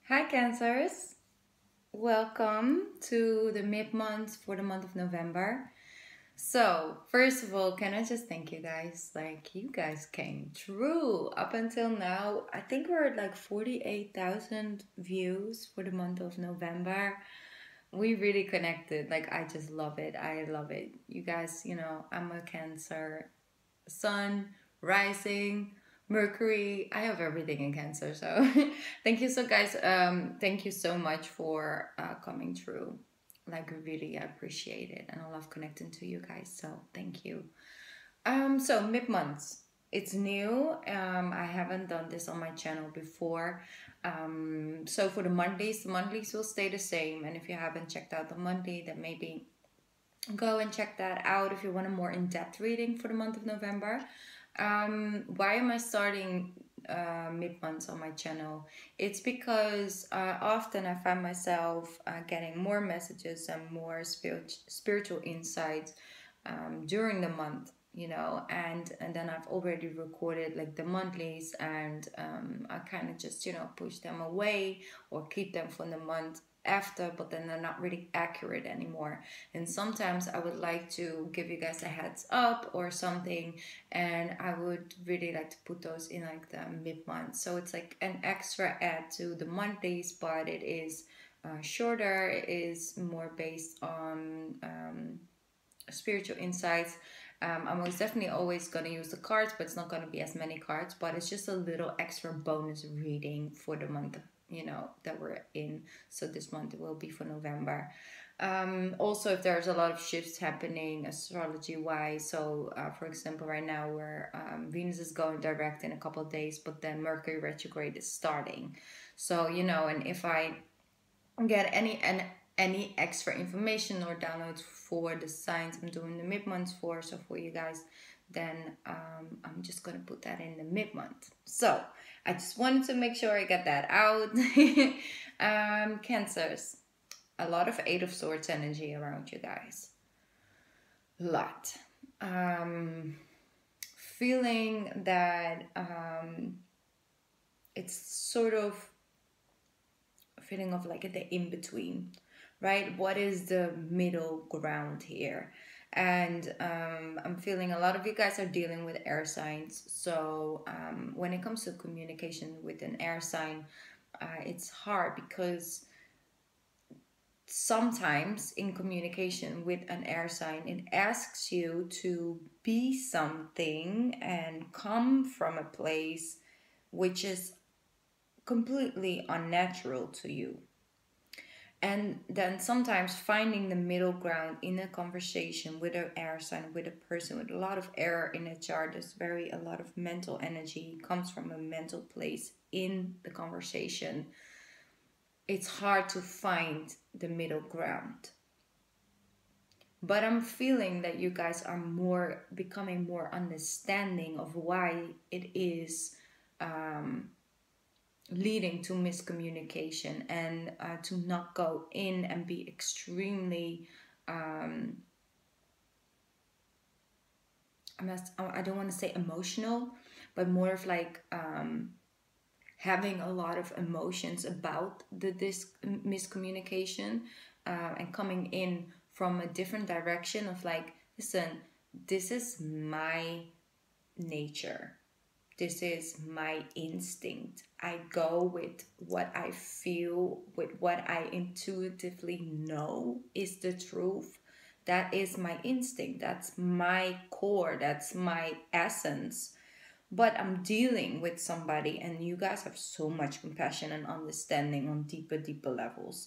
Hi Cancers, welcome to the mid-month for the month of November. So, first of all, can I just thank you guys? Like, you guys came true. Up until now, I think we're at like 48,000 views for the month of November. We really connected. Like, I just love it. I love it. You guys, I'm a Cancer sun, rising, Mercury. I have everything in Cancer. So thank you so guys. Thank you so much for coming through. Like really I appreciate it and I love connecting to you guys. So thank you. So mid months. It's new. I haven't done this on my channel before. So for the monthlies will stay the same. And if you haven't checked out the monthly, then maybe go and check that out if you want a more in-depth reading for the month of November. Why am I starting mid-months on my channel? It's because often I find myself getting more messages and more spiritual insights during the month, and then I've already recorded like the monthlies, and I kind of just push them away or keep them for the month after, but then they're not really accurate anymore. And sometimes I would like to give you guys a heads up or something, and I would really like to put those in like the mid-month, so it's like an extra add to the monthlies, but it is shorter. It is more based on spiritual insights. I'm most definitely always going to use the cards, but it's not going to be as many cards, but it's just a little extra bonus reading for the month that we're in. So this month it will be for November. Also, if there's a lot of shifts happening astrology wise, so for example right now where Venus is going direct in a couple of days, but then Mercury retrograde is starting. So and if I get any extra information or downloads for the signs I'm doing the mid-months for, so for you guys, then I'm just gonna put that in the mid-month. So I just wanted to make sure I get that out. Cancers, a lot of Eight of Swords energy around you guys, a lot. Feeling that it's sort of feeling of like the in-between, right? What is the middle ground here? And I'm feeling a lot of you guys are dealing with air signs. So when it comes to communication with an air sign, it's hard because sometimes in communication with an air sign, it asks you to be something and come from a place which is completely unnatural to you. And then sometimes finding the middle ground in a conversation with an air sign, with a person with a lot of air in a chart, there's a lot of mental energy, comes from a mental place in the conversation. It's hard to find the middle ground. But I'm feeling that you guys are becoming more understanding of why it is leading to miscommunication, and to not go in and be extremely I don't want to say emotional, but more of like having a lot of emotions about this miscommunication, and coming in from a different direction of like, listen, this is my nature. This is my instinct. I go with what I feel, with what I intuitively know is the truth. That is my instinct. That's my core. That's my essence. But I'm dealing with somebody, and you guys have so much compassion and understanding on deeper levels.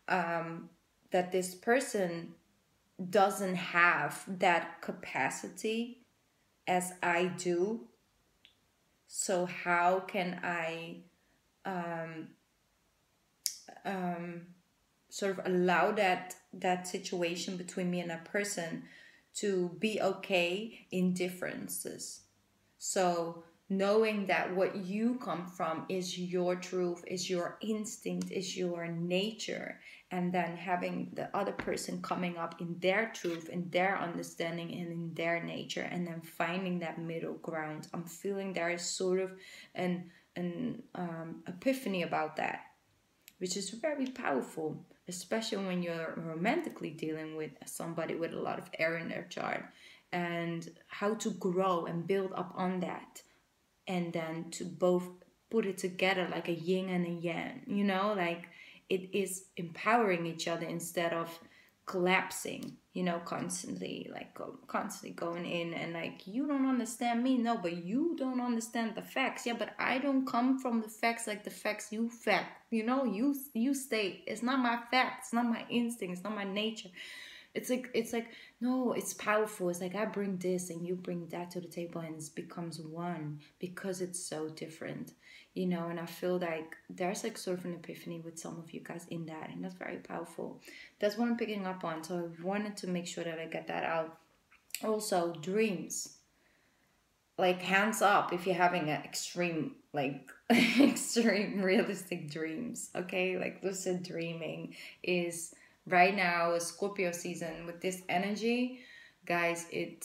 That this person doesn't have that capacity as I do. So how can I sort of allow that situation between me and that person to be okay in differences? So knowing that what you come from is your truth, is your instinct, is your nature, and then having the other person coming up in their truth, in their understanding, and in their nature, and then finding that middle ground. I'm feeling there is sort of an epiphany about that. which is very powerful, especially when you're romantically dealing with somebody with a lot of air in their chart, and how to grow and build up on that, and then to both put it together like a yin and a yang, you know, like it is empowering each other instead of collapsing, you know, constantly, like constantly going in and like, you don't understand me. No, but you don't understand the facts. Yeah, but I don't come from the facts like the facts you fact, you know, you state. It's not my fact, it's not my instinct, it's not my nature. It's like no, it's powerful. It's like I bring this and you bring that to the table, and it becomes one because it's so different, you know. And I feel like there's like sort of an epiphany with some of you guys in that, and that's very powerful. That's what I'm picking up on. So I wanted to make sure that I get that out. Also, dreams. Like hands up if you're having an extreme, like extreme realistic dreams. Okay, like lucid dreaming is right now a Scorpio season with this energy, guys. It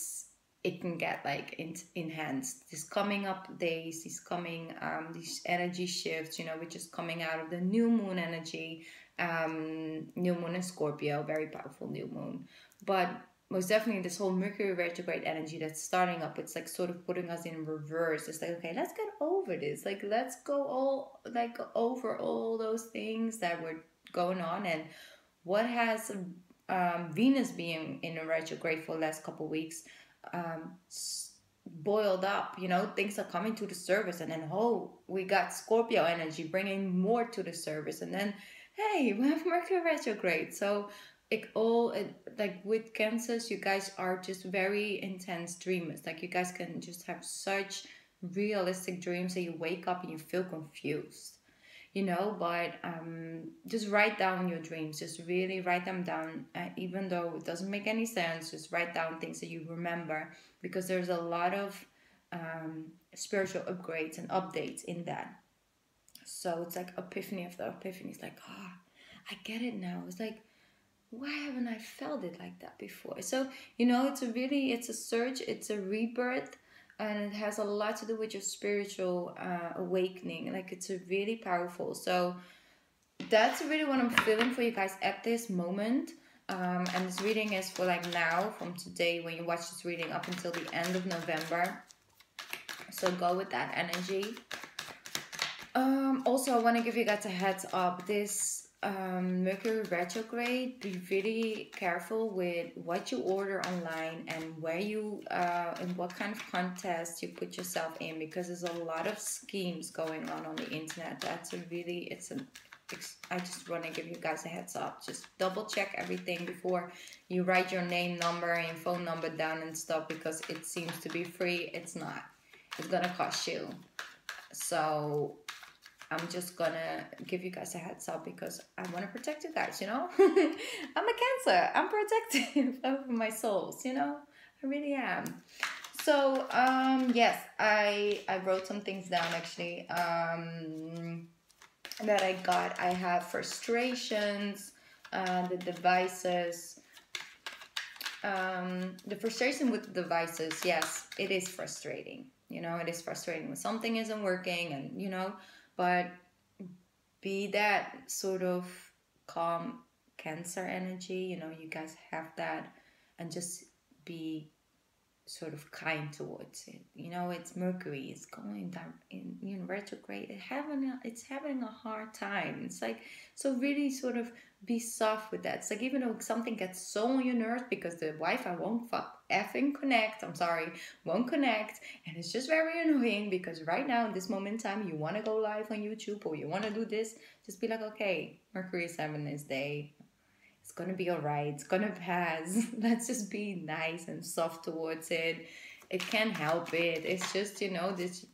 can get like enhanced. These coming up days, these energy shifts, you know, which is coming out of the new moon energy. New moon in Scorpio, very powerful new moon. But most definitely this whole Mercury retrograde energy that's starting up, it's like sort of putting us in reverse. It's like, okay, let's get over this. Like, let's go all like over all those things that were going on. And what has Venus being in a retrograde for the last couple weeks um, boiled up, you know, things are coming to the surface. And then, oh, we got Scorpio energy bringing more to the surface. And then, hey, we have Mercury retrograde. So like with Cancers, you guys are just very intense dreamers. Like you guys can just have such realistic dreams that you wake up and you feel confused, you know. But just write down your dreams. Just really write them down, even though it doesn't make any sense. Just write down things that you remember, because there's a lot of spiritual upgrades and updates in that. So it's like epiphany after epiphany. It's like, oh, I get it now. It's like, why haven't I felt it like that before? So, you know, it's a surge, it's a rebirth, and it has a lot to do with your spiritual awakening. Like, it's a really powerful. So that's really what I'm feeling for you guys at this moment. And this reading is for like now, from today, when you watch this reading, up until the end of November. So go with that energy. Also, I want to give you guys a heads up. This Mercury retrograde, be really careful with what you order online and where you and what kind of contest you put yourself in, because there's a lot of schemes going on the internet. I just want to give you guys a heads up. Just double check everything before you write your name, number, and phone number down and stuff, because it seems to be free. It's not. It's gonna cost you. So I'm just gonna give you guys a heads up, because I want to protect you guys, you know. I'm a Cancer. I'm protective of my souls, you know. I really am. So yes, I wrote some things down actually that I got. I have frustrations, the devices. The frustration with the devices, yes, it is frustrating. You know, it is frustrating when something isn't working, and you know. But be that sort of calm Cancer energy, you know, you guys have that, and just be sort of kind towards it. You know, it's Mercury, it's going down in, you know, retrograde. It's having a hard time. It's like, so really sort of be soft with that. It's like, even though something gets so on your nerves because the Wi-Fi won't connect, won't connect, and it's just very annoying, because right now in this moment in time you want to go live on YouTube or you want to do this, just be like, okay, Mercury is having this day. It's gonna be alright. It's gonna pass. Let's just be nice and soft towards it. It can't help it. It's just, you know, this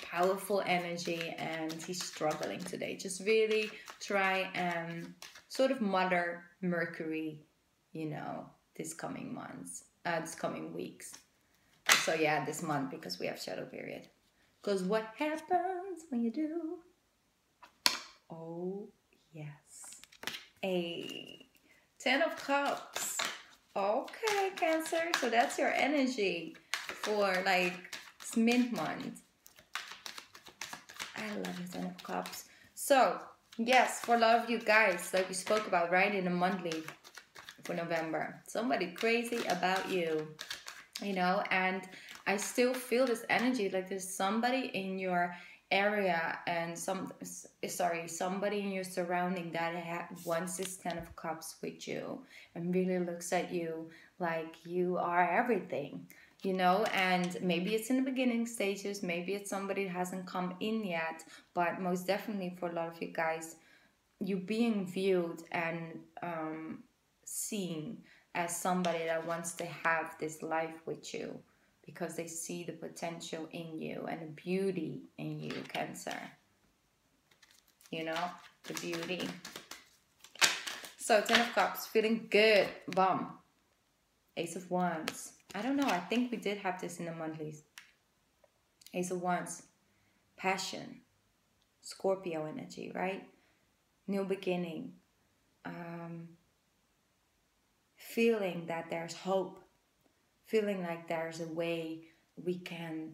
powerful energy, and he's struggling today. Just really try and sort of mother Mercury, you know, this coming weeks. So yeah, this month, because we have shadow period. Because what happens when you do? Oh, yes. A 10 of Cups. Okay, Cancer. So that's your energy for like mint month. I love the 10 of Cups. So, yes, for a lot of you guys, like we spoke about, right, in the monthly for November, somebody crazy about you, you know, and I still feel this energy, like there's somebody in your area and somebody in your surrounding that wants this 10 of Cups with you and really looks at you like you are everything, you know. And maybe it's in the beginning stages, maybe it's somebody that hasn't come in yet, but most definitely for a lot of you guys, you being viewed and seen as somebody that wants to have this life with you because they see the potential in you and the beauty in you, Cancer. You know, the beauty. So 10 of Cups, feeling good. Bum. Ace of Wands. I don't know, I think we did have this in the monthlies. Ace of Wands. Passion. Scorpio energy, right? New beginning. Feeling that there's hope, feeling like there's a way we can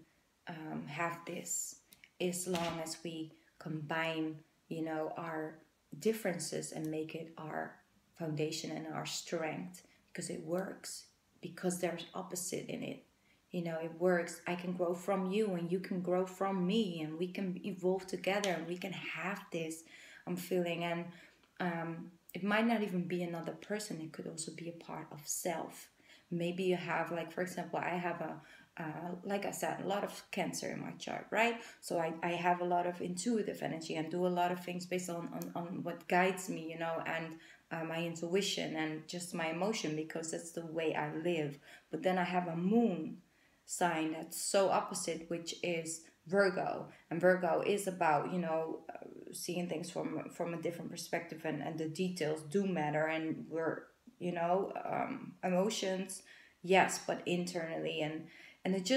have this, as long as we combine, you know, our differences and make it our foundation and our strength, because it works, because there's opposite in it. You know, it works. I can grow from you and you can grow from me and we can evolve together and we can have this, I'm feeling. And it might not even be another person. It could also be a part of self. Maybe you have, like, for example, I have like I said, a lot of Cancer in my chart, right? So I have a lot of intuitive energy and do a lot of things based on what guides me, you know, and my intuition and just my emotion, because that's the way I live. But then I have a moon sign that's so opposite, which is Virgo. And Virgo is about, you know, seeing things from a different perspective, and the details do matter, and we're, you know, emotions, yes, but internally, and it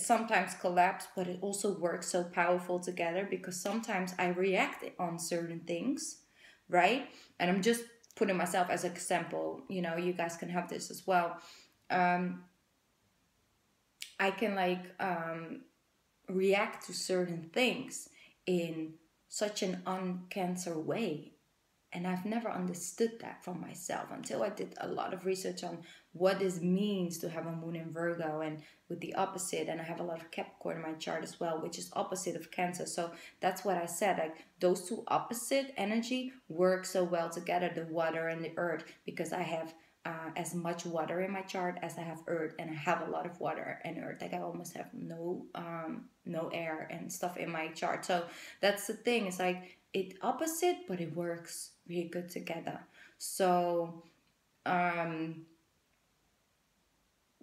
sometimes collapses, but it also works so powerful together, because sometimes I react on certain things, right? And I'm just putting myself as an example, you know, you guys can have this as well. I can react to certain things in such an un-Cancer way. And I've never understood that from myself until I did a lot of research on what this means to have a moon in Virgo and with the opposite. And I have a lot of Capricorn in my chart as well, which is opposite of Cancer. So that's what I said, like those two opposite energy work so well together, the water and the earth, because I have as much water in my chart as I have earth, and I have a lot of water and earth. Like I almost have no air and stuff in my chart. So that's the thing. It's like it opposite, but it works really good together. So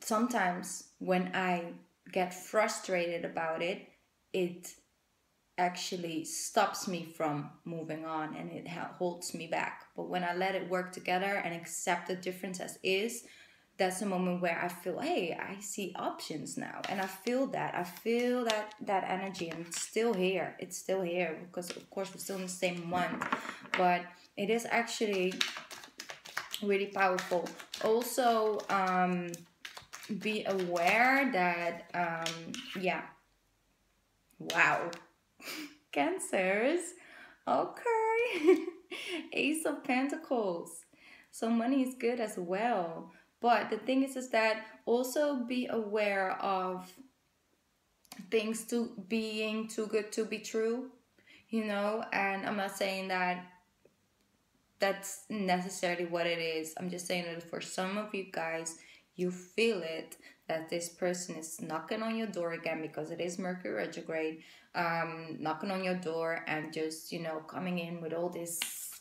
sometimes when I get frustrated about it, it actually stops me from moving on, and it holds me back. But when I let it work together and accept the difference as is, that's a moment where I feel, hey, I see options now. And I feel that energy, and it's still here, because of course we're still in the same month, but it is actually really powerful. Also, be aware that wow, Cancers. Okay. Ace of Pentacles. So money is good as well. But the thing is that also be aware of things being too good to be true, you know. And I'm not saying that that's necessarily what it is. I'm just saying that for some of you guys, you feel it, that this person is knocking on your door again, because it is Mercury retrograde, knocking on your door and just, you know, coming in with all this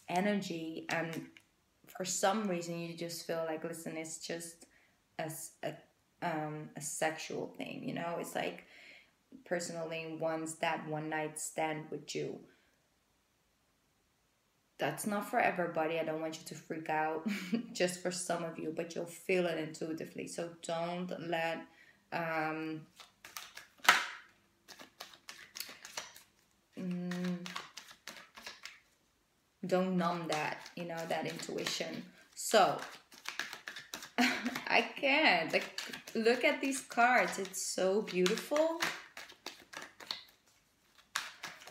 energy. And for some reason you just feel like, listen, it's just a sexual thing, you know. It's like personally wants that one night stand with you. That's not for everybody. I don't want you to freak out. Just for some of you, but you'll feel it intuitively. So don't let don't numb that, you know, that intuition. So I can't, like, look at these cards. It's so beautiful.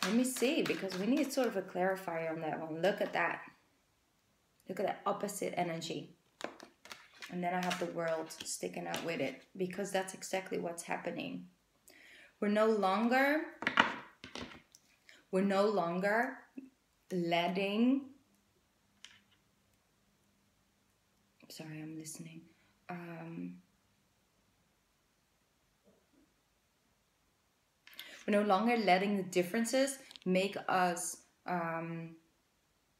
Let me see, because we need sort of a clarifier on that one. Look at that. Look at that opposite energy. And then I have the world sticking out with it, because that's exactly what's happening. We're no longer letting, sorry, I'm listening. We're no longer letting the differences make us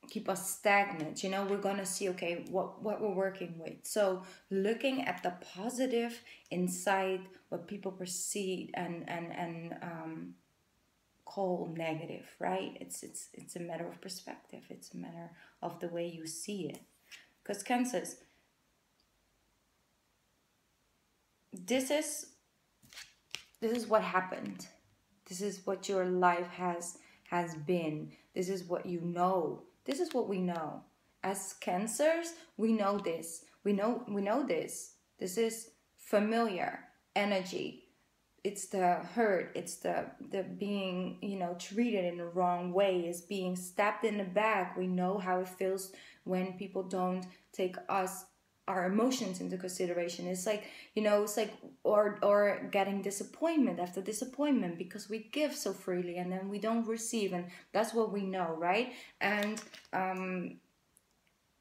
keep us stagnant. You know, we're gonna see, okay, what we're working with. So looking at the positive inside what people perceive and call negative, right? It's a matter of perspective. It's a matter of the way you see it. Because Cancers, this is what happened. This is what your life has been. This is what you know. This is what we know. As Cancers, we know this. We know this. This is familiar energy. It's the hurt. It's the being, you know, treated in the wrong way. It's being stabbed in the back. We know how it feels when people don't take our emotions into consideration. It's like, you know, it's like or getting disappointment after disappointment, because we give so freely and then we don't receive, and that's what we know, right? And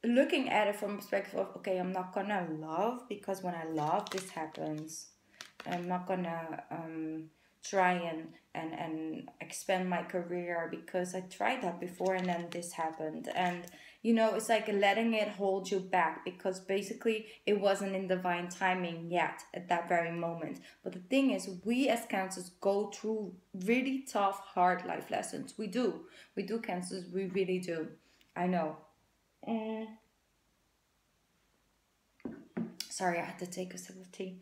looking at it from a perspective of, okay, I'm not gonna love, because when I love, this happens. I'm not gonna try and expand my career, because I tried that before and then this happened. And you know, it's like letting it hold you back, because basically it wasn't in divine timing yet at that very moment. But the thing is, we as Cancers go through really tough, hard life lessons. We do Cancers, we really do. I know. Sorry, I had to take a sip of tea.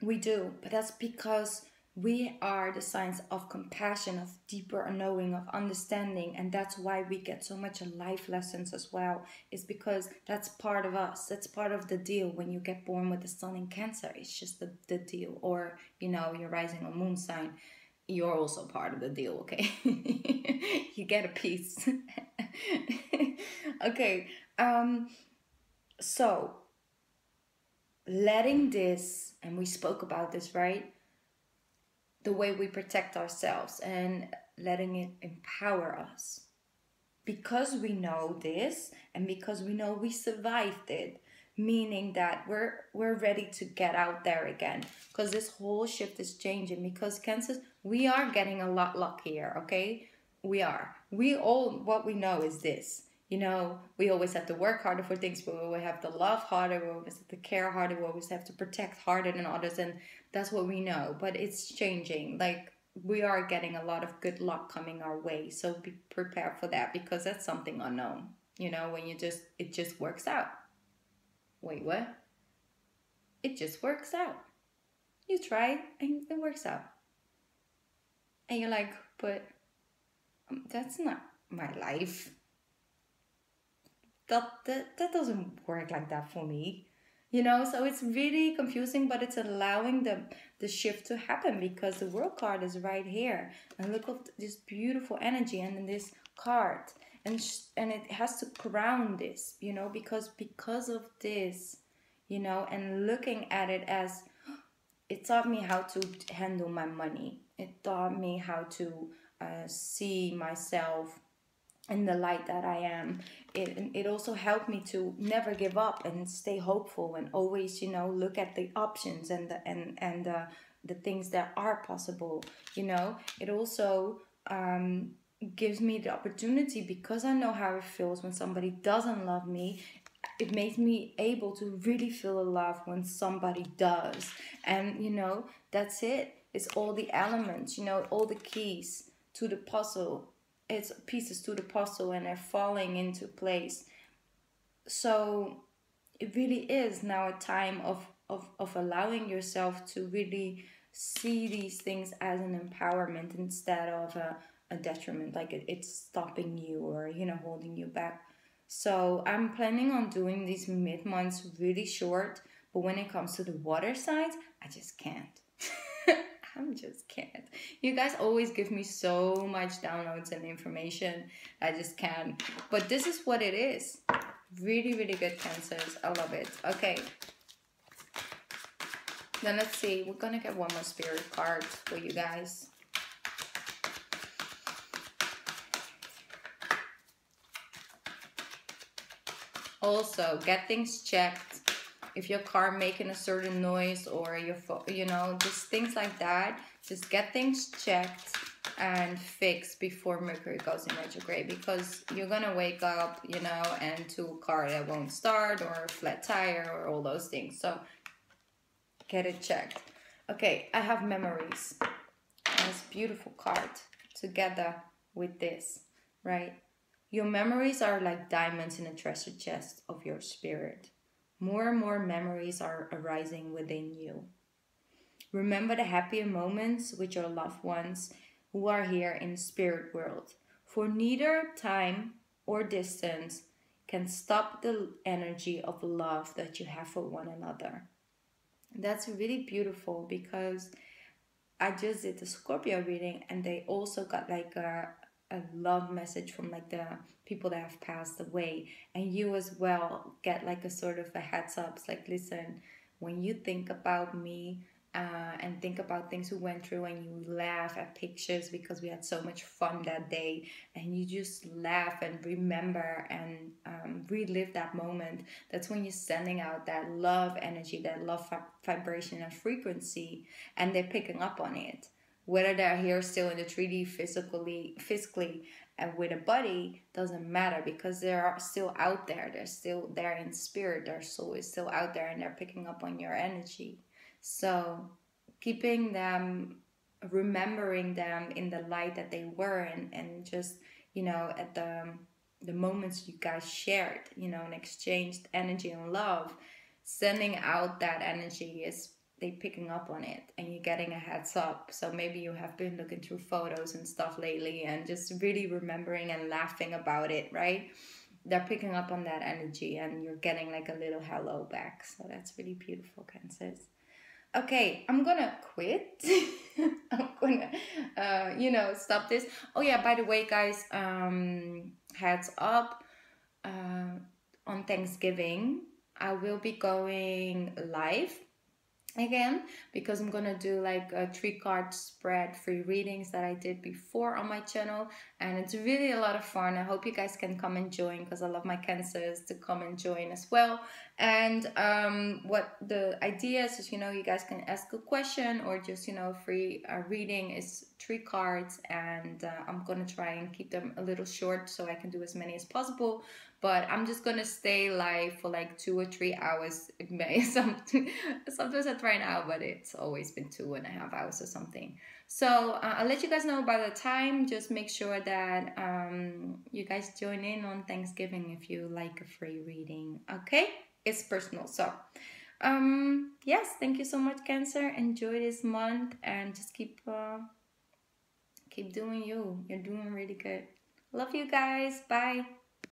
We do, but that's because we are the signs of compassion, of deeper knowing, of understanding, and that's why we get so much life lessons as well. It's because that's part of us. That's part of the deal when you get born with the sun in Cancer. It's just the deal. Or, you know, you're rising on moon sign. You're also part of the deal, okay? You get a piece. Okay. So letting this, and we spoke about this, right? The way we protect ourselves and letting it empower us. Because we know this, and because we know we survived it, meaning that we're ready to get out there again. Because this whole shift is changing. Because Cancers, we are getting a lot luckier, okay? We are. We all, what we know is this. You know, we always have to work harder for things, but we always have to love harder, we always have to care harder, we always have to protect harder than others, and that's what we know. But it's changing. Like, we are getting a lot of good luck coming our way, so be prepared for that, because that's something unknown. You know, when it just works out. Wait, what? It just works out. You try and it works out. And you're like, but that's not my life. That doesn't work like that for me, you know. So it's really confusing, but it's allowing the shift to happen, because the World card is right here, and look at this beautiful energy, and then this card, and it has to crown this, you know, because of this, you know. And looking at it as, it taught me how to handle my money. It taught me how to see myself in the light that I am. It also helped me to never give up and stay hopeful, and always, you know, look at the options and the things that are possible. You know, it also gives me the opportunity, because I know how it feels when somebody doesn't love me. It makes me able to really feel a love when somebody does. And you know, that's it. It's all the elements, you know, all the keys to the puzzle. It's pieces to the puzzle, and they're falling into place. So it really is now a time of allowing yourself to really see these things as an empowerment, instead of a detriment, like it's stopping you, or, you know, holding you back. So I'm planning on doing these mid-months really short, but when it comes to the water signs, I just can't. I'm just can't. You guys always give me so much downloads and information. I just can't. But this is what it is. Really, really good, Cancers. I love it. Okay. Then let's see. We're gonna get one more spirit card for you guys. Also, get things checked. If your car making a certain noise or your you know, just things like that, just get things checked and fixed before Mercury goes in retrograde, because you're gonna wake up, you know, and to a car that won't start or a flat tire or all those things. So get it checked. Okay, I have memories. This beautiful card together with this, right? Your memories are like diamonds in a treasure chest of your spirit. More and more memories are arising within you. Remember the happier moments with your loved ones who are here in the spirit world. For neither time or distance can stop the energy of love that you have for one another. That's really beautiful, because I just did the Scorpio reading and they also got like a love message from like the people that have passed away, and you as well get like a sort of a heads up. It's like, listen, when you think about me and think about things we went through, and you laugh at pictures because we had so much fun that day, and you just laugh and remember and relive that moment, that's when you're sending out that love energy, that love vibration and frequency, and they're picking up on it. Whether they're here still in the 3D physically and with a body, doesn't matter, because they're still out there. They're still there in spirit. Their soul is still out there and they're picking up on your energy. So keeping them, remembering them in the light that they were, and just, you know, at the moments you guys shared, you know, and exchanged energy and love, sending out that energy is, they picking up on it, and you're getting a heads up. So maybe you have been looking through photos and stuff lately and just really remembering and laughing about it, right? They're picking up on that energy and you're getting like a little hello back. So that's really beautiful, Cancers. Okay, I'm gonna quit. I'm gonna you know, stop this. Oh yeah, by the way, guys, heads up, on Thanksgiving I will be going live again, because I'm gonna do like a 3-card spread free readings that I did before on my channel, and it's really a lot of fun. I hope you guys can come and join, because I love my Cancers to come and join as well. And what the idea is, you know, you guys can ask a question or just, you know, free reading is 3 cards, and I'm gonna try and keep them a little short so I can do as many as possible. But I'm just gonna stay live for like 2 or 3 hours. It may sometimes I try an hour, but it's always been 2.5 hours or something. So I'll let you guys know by the time. Just make sure that you guys join in on Thanksgiving if you like a free reading. Okay, it's personal. So yes, thank you so much, Cancer. Enjoy this month and just keep doing you. You're doing really good. Love you guys. Bye.